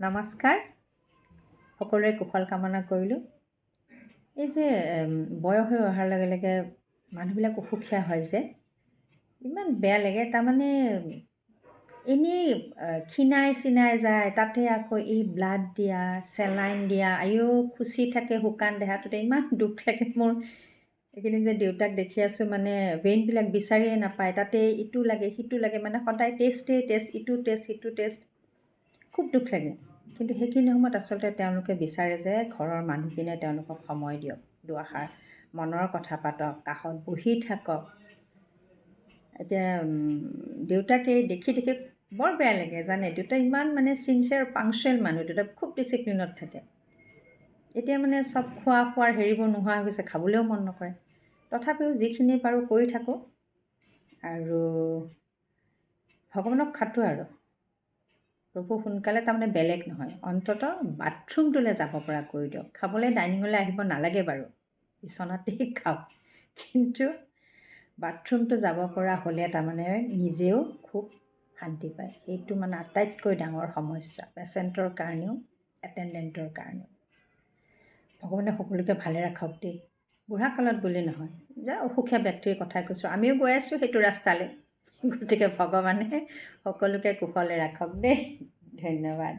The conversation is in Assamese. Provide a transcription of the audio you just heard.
নমস্কাৰ, সকলোৰে কুশল কামনা কৰিলোঁ। এই যে বয়স হৈ অহাৰ লগে লগে মানুহবিলাক অসুখীয়া হয় যে, ইমান বেয়া লাগে। তাৰমানে এনেই ক্ষীণাই চিনাই যায়, তাতে আকৌ এই ব্লাড দিয়া, চেলাইন দিয়া, খুচি থাকে শুকান দেহাটোতে, ইমান দুখ লাগে মোৰ। এইকেইদিন যে দেউতাক দেখি আছোঁ, মানে ভেইনবিলাক বিচাৰিয়ে নাপায়, তাতে ইটো লাগে সিটো লাগে, মানে সদায় টেষ্ট, ইটো টেষ্ট সিটো টেষ্ট, খুব দুখ লাগে। কিন্তু সেইখিনি সময়ত আচলতে তেওঁলোকে বিচাৰে যে ঘৰৰ মানুহখিনিয়ে তেওঁলোকক সময় দিয়ক, দুআষাৰ মনৰ কথা পাতক, কাষত বহি থাকক। এতিয়া দেউতাকে দেখি বৰ বেয়া লাগে জানে। দেউতা ইমান মানে চিনচিয়াৰ পাংচুৱেল মানুহ, দেউতা খুব ডিচিপ্লিনত থাকে। এতিয়া মানে চব খোৱাৰ হেৰিবোৰ নোহোৱা হৈ গৈছে, খাবলৈও মন নকৰে। তথাপিও যিখিনি পাৰোঁ কৰি থাকোঁ আৰু ভগৱানক খাটো আৰু প্ৰভু সোনকালে, তাৰমানে বেলেগ নহয়, অন্ততঃ বাথৰুমটোলৈ যাব পৰা কৰি দিয়ক। খাবলৈ ডাইনিঙলৈ আহিব নালাগে বাৰু, বিচনাতেই খাওক, কিন্তু বাথৰুমটো যাব পৰা হ'লে তাৰমানে নিজেও খুব শান্তি পায়। সেইটো মানে আটাইতকৈ ডাঙৰ সমস্যা, পেচেণ্টৰ কাৰণেও এটেণ্ডেণ্টৰ কাৰণেও। ভগৱানে সকলোকে ভালে ৰাখক দেই। বুঢ়া কালত বুলি নহয়, যে অসুখীয়া ব্যক্তিৰ কথাই কৈছোঁ, আমিও গৈ আছোঁ সেইটো ৰাস্তালৈ। গতিকে ভগৱানে সকলোকে কুশলে ৰাখক দেই। ধন্যবাদ।